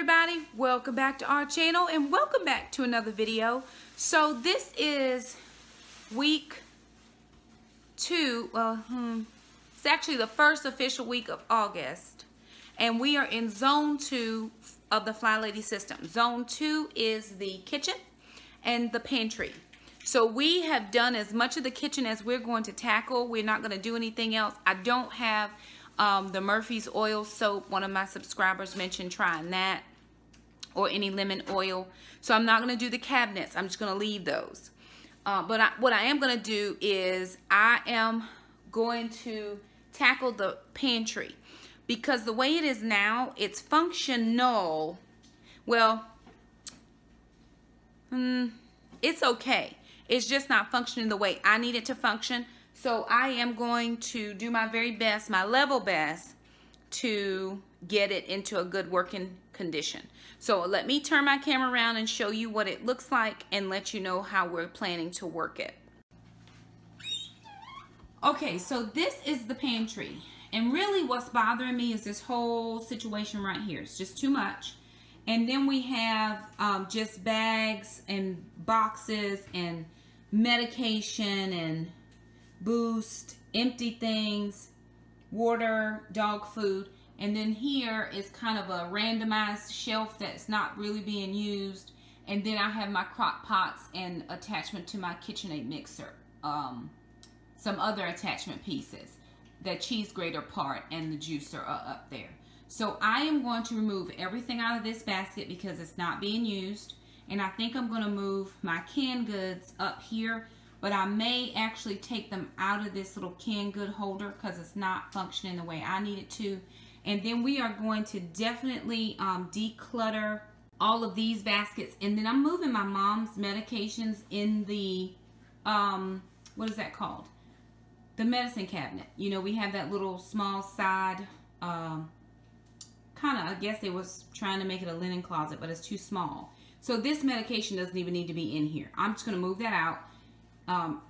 everybody, welcome back to our channel and welcome back to another video. So this is week 2, it's actually the first official week of August, and we are in zone 2 of the flylady system. Zone 2 is the kitchen and the pantry. So we have done as much of the kitchen as we're going to tackle. We're not going to do anything else. I don't have the Murphy's oil soap. One of my subscribers mentioned trying that, or any lemon oil. So I'm not going to do the cabinets. I'm just going to leave those. But what I am going to do is I am going to tackle the pantry, because the way it is now, it's functional. Well, it's okay. It's just not functioning the way I need it to function. So I am going to do my very best, my level best, to get it into a good working condition. So let me turn my camera around and show you what it looks like and let you know how we're planning to work it. Okay, so this is the pantry. And really what's bothering me is this whole situation right here. It's just too much. And then we have just bags and boxes and medication and Boost, empty things, water, dog food, and then here is kind of a randomized shelf that's not really being used, and then I have my crock pots and attachment to my KitchenAid mixer, some other attachment pieces, the cheese grater part and the juicer are up there. So I am going to remove everything out of this basket because it's not being used, and I think I'm going to move my canned goods up here. But I may actually take them out of this little canned good holder because it's not functioning the way I need it to. And then we are going to definitely declutter all of these baskets. And then I'm moving my mom's medications in the, what is that called? The medicine cabinet. You know, we have that little small side, kind of, I guess they was trying to make it a linen closet, but it's too small. So this medication doesn't even need to be in here. I'm just going to move that out.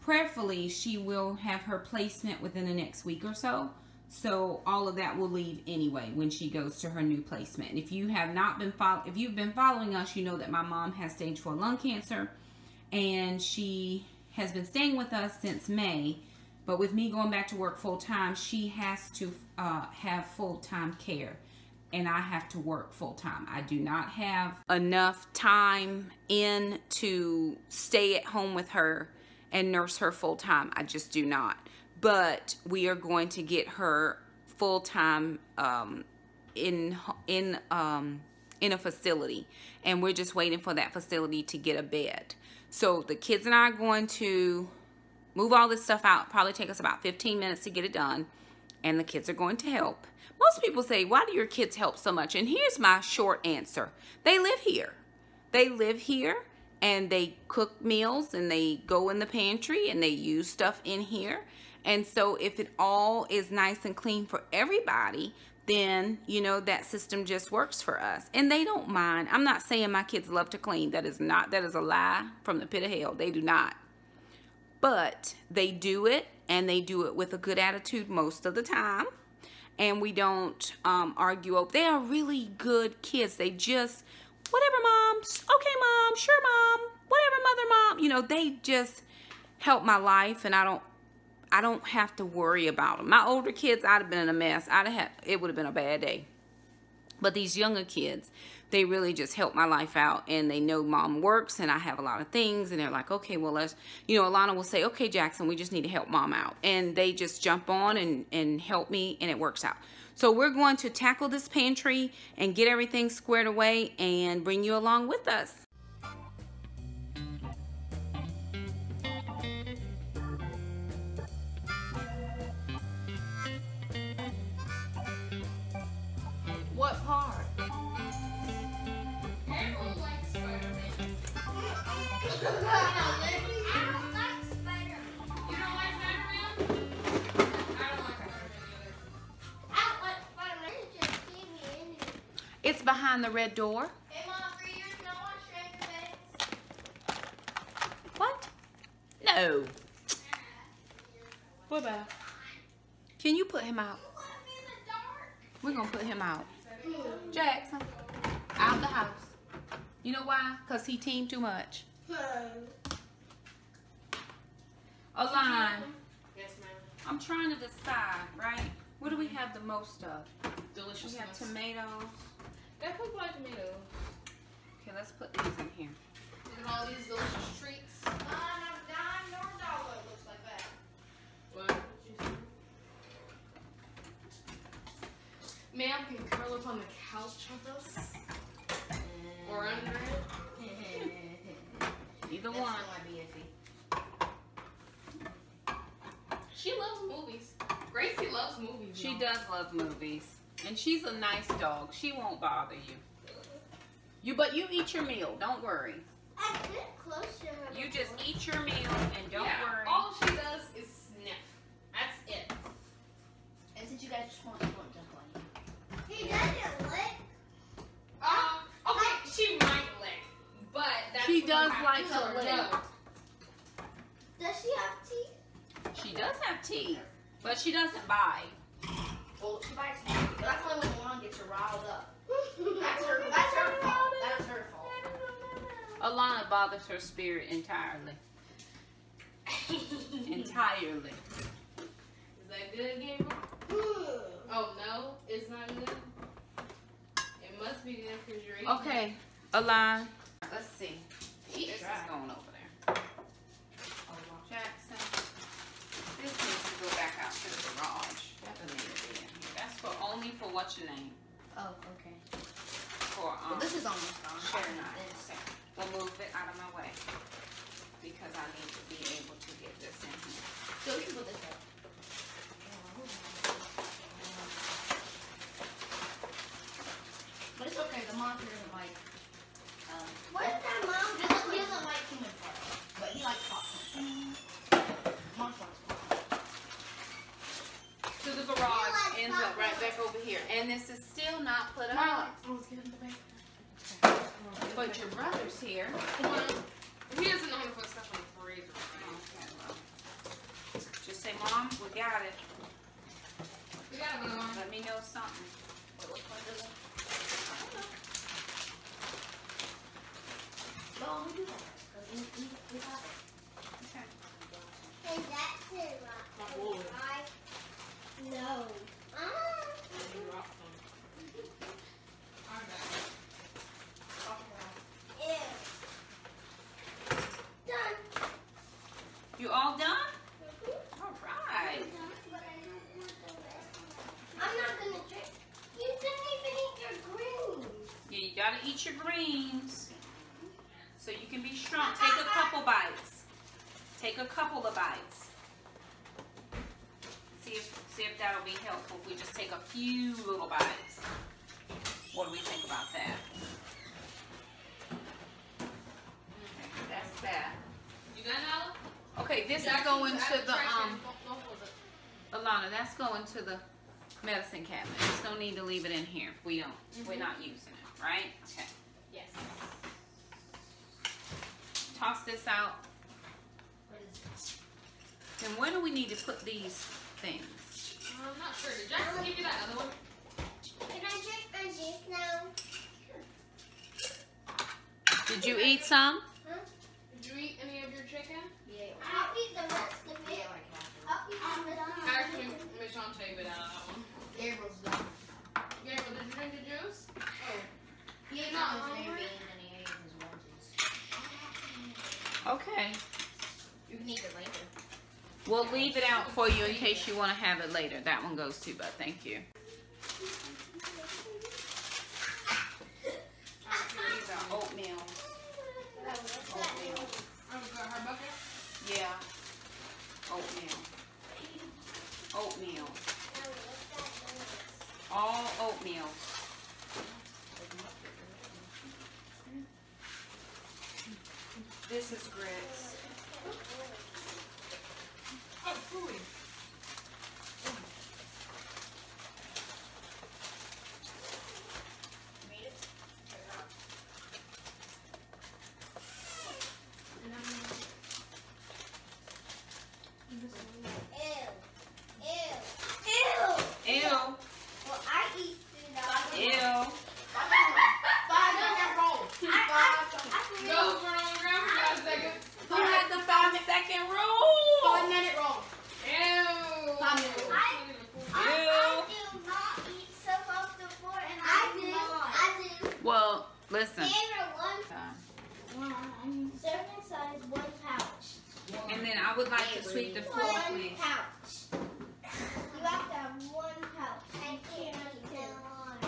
Prayerfully, she will have her placement within the next week or so. So all of that will leave anyway when she goes to her new placement. And if you have not been if you've been following us, you know that my mom has stage 4 lung cancer, and she has been staying with us since May. But with me going back to work full time, she has to have full time care, and I have to work full time. I do not have enough time in to stay at home with her and nurse her full time. I just do not. But we are going to get her full time in a facility, and we're just waiting for that facility to get a bed. So the kids and I are going to move all this stuff out. Probably take us about 15 minutes to get it done, and the kids are going to help. Most people say, why do your kids help so much? And here's my short answer. They live here. They live here. And they cook meals, and they go in the pantry, and they use stuff in here. And so if it all is nice and clean for everybody, then, you know, that system just works for us. And they don't mind. I'm not saying my kids love to clean. That is a lie from the pit of hell. They do not. But they do it, and they do it with a good attitude most of the time. And we don't argue over. They are really good kids. They just... whatever, mom, okay, mom, sure, mom, whatever, mother, mom, you know, they just help my life, and I don't have to worry about them. My older kids, I'd have been in a mess. It would have been a bad day. But these younger kids, they really just help my life out, and they know mom works, and I have a lot of things, and they're like, okay, well, let's, you know, Alana will say, okay, Jackson, we just need to help mom out, and they just jump on and help me, and it works out. So we're going to tackle this pantry and get everything squared away and bring you along with us. What part? Everyone likes Spider-Man. I don't like Spider-Man. You don't like Spider-Man? I don't like Spider-Man either. It's behind the red door. Hey, Mom, for you to know what Stranger Things? What? No. What about? Can you put him out? We're going to put him out. Jackson, Out the house. You know why? Because he teamed too much. Align. Yes, ma'am. I'm trying to decide, right? What do we have the most of? Delicious. We have tomatoes. That cook like tomatoes. Okay, let's put these in here. Look at all these delicious treats. $9.99 looks like that. What? Ma'am can curl up on the couch with us. Or under it. Either That's one. my BFE. She loves movies. Gracie loves movies. She y'all. does love movies. And she's a nice dog. She won't bother you. But you eat your meal. Don't worry. I get close to her. You just eat your meal and don't worry. All she does is sniff. That's it. And since you guys just want to jump on you. He doesn't lick. Okay, she might lick, but that's She what does you have like to to know. lick. Does she have teeth? She does have teeth, but she doesn't bite. Well, she bites me. That's only when one gets her riled up. That's her fault. That's her fault. Alana bothers her spirit entirely. Entirely. Is that good, Gabriel? Oh no, it's not good. It must be good because you're eating. Okay, Alana. Let's see. Eat This is dry. going over there. Jackson. This needs to go back out to the garage. That doesn't need to be in here. That's for only for what's your name? Oh, okay. For Well, this is almost gone. Sharon and I. This. We'll move it out of my way because I need to be able to get this in here. So we can put this up. But it's okay. The monster doesn't like. What's that, Mom? He doesn't like human flesh, but he likes popcorn. Monster likes popcorn. So the garage ends up right back over here, and this is still not put up. Let's get in the bag. But your brother's here. Come on. He doesn't know how to put stuff in the freezer. Okay, well, just say, Mom, we got it. We got it, Mom. Let me know something. No, we do that. We got it. Okay. And that's it, No. Done. You all done? All right. I'm not gonna drink. You didn't even eat your greens. Yeah, you gotta eat your greens so you can be strong. Take a couple bites. Take a couple of bites. See if that'll be helpful if we just take a few little bites. What do we think about that? Okay, that's that. You done, Ella? Okay, this is going to the Alana, that's going to the medicine cabinet. There's no need to leave it in here if we don't. We're not using it, right? Okay. Yes. Toss this out. What is this? And where do we need to put these things? I'm not sure. Did Jackson give you that other one? Can I drink my juice now? Did you eat some? Huh? Did you eat any of your chicken? Yeah. I'll eat the rest of it. I'll eat the rest of it. Actually, Miss Shantae bit out of that one. Gabriel's done. Gabriel, did you drink the juice? Oh. He ate Not his hungry? green beans and he ate his oranges. Okay. You can eat it later. We'll leave it out for you in case you want to have it later. That one goes too, but thank you. These are oatmeal. Oatmeal. Her bucket? Yeah. Oatmeal. Oatmeal. All oatmeal. This is grits. Oh, fooey. Made it? Ew. Ew. Well, I eat food. Ew. sweep the floor, please. One pouch. You have to have one pouch. I can't because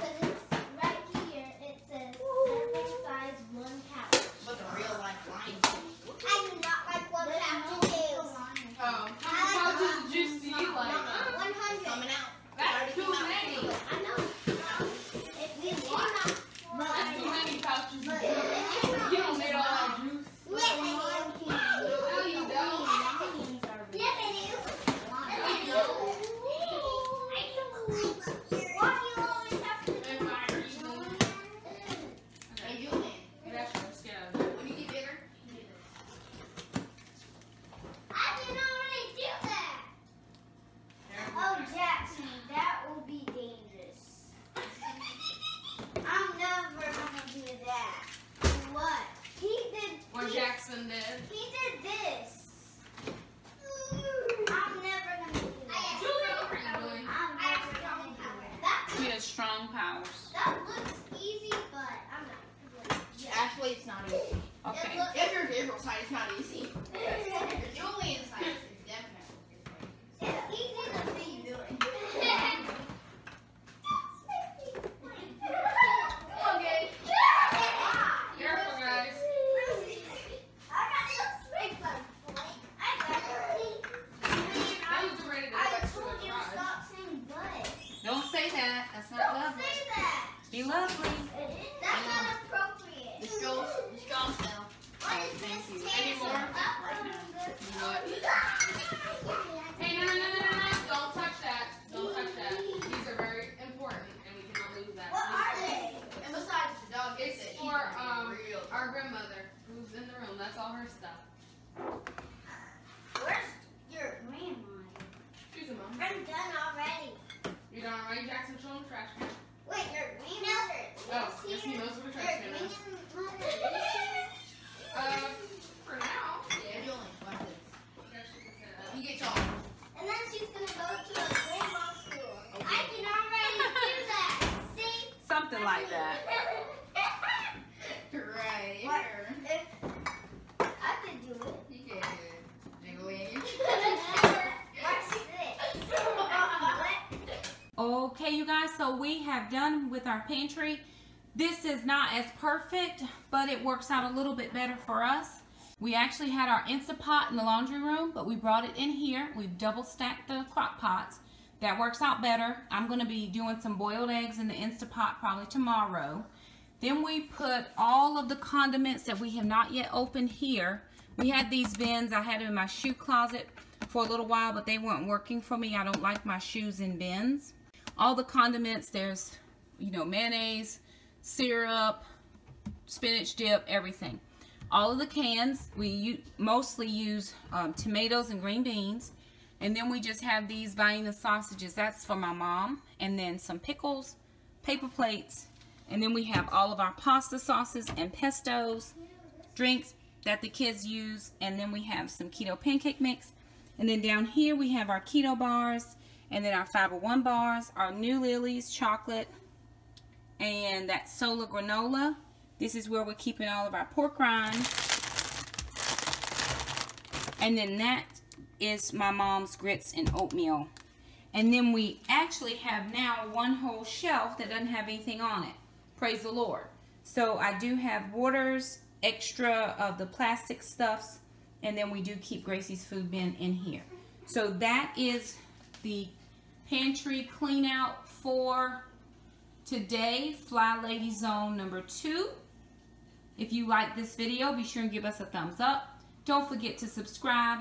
it's right here. It says serving size one pouch. But the real life line. I do not like one pouch. Oh, how many pouches of juice do you like? 100. Coming out. That's too many. I know. That's too many pouches of juice. You don't need all that juice. Yes, I do. No, you don't. Yes, I do. No, you don't. Why do you always have to do If I that? read them. Hey, Julian. Get that shit scared of it. When you get bigger, you do this. I can already do that. Oh, Jackson, that will be dangerous. I'm never gonna do that. What? He did. What Jackson did. He did this. I'm never gonna do that. What are you doing? I'm never gonna do that. She has strong powers. That looks easy, but I'm not. Actually, it's not easy. Okay. If you're visual side, it's not easy. If you're Julian side, it's definitely. It's easy to see doing. Okay. Careful, guys. I was ready to go I back to told the you garage. stop saying but. Don't say that. That's not Don't lovely. say that. Be lovely. That's not appropriate. The strong cell. What is Thank this you. Any more? Right now. What? Hey, no. Don't touch that. Don't touch that. These are very important, and we cannot lose that. What are they? And besides, the dog It's gets it. for our grandmother, who's in the room. That's all her stuff. Where's your grandma? She's a mom. I'm done already. You done already, Jackson? Show them the trash can. Wait, your grandmother Oh, is yes, he here? knows what a Your trash can is. grandmother is here? For now. Yeah, Julian, watch this. Yes, she can say that. You get y'all. And then she's gonna go to a grandma school. I can already do that. See? Something like that. Right What? here. I could do it. You can do it. Julian. Watch this. What? Okay, you guys, so we have done with our pantry. This is not as perfect, but it works out a little bit better for us. We actually had our Instapot in the laundry room, but we brought it in here. We've double stacked the crock pots. That works out better. I'm going to be doing some boiled eggs in the Instapot probably tomorrow. Then we put all of the condiments that we have not yet opened here. We had these bins. I had them in my shoe closet for a little while, but they weren't working for me. I don't like my shoes in bins. All the condiments, there's, you know, mayonnaise, syrup, spinach dip, everything. All of the cans, we mostly use tomatoes and green beans. And then we just have these Vienna sausages. That's for my mom. And then some pickles, paper plates. And then we have all of our pasta sauces and pestos, drinks that the kids use. And then we have some keto pancake mix. And then down here we have our keto bars. And then our Fiber One bars, our New Lily's chocolate, and that Sola granola. This is where we're keeping all of our pork rinds. And then that is my mom's grits and oatmeal. And then we actually have now one whole shelf that doesn't have anything on it. Praise the Lord. So I do have waters, extra of the plastic stuffs, and then we do keep Gracie's food bin in here. So that is the pantry clean out for today, Fly Lady Zone number 2. If you like this video, be sure and give us a thumbs up. Don't forget to subscribe.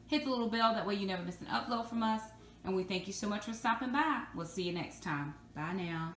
Hit the little bell, that way you never miss an upload from us. And we thank you so much for stopping by. We'll see you next time. Bye now.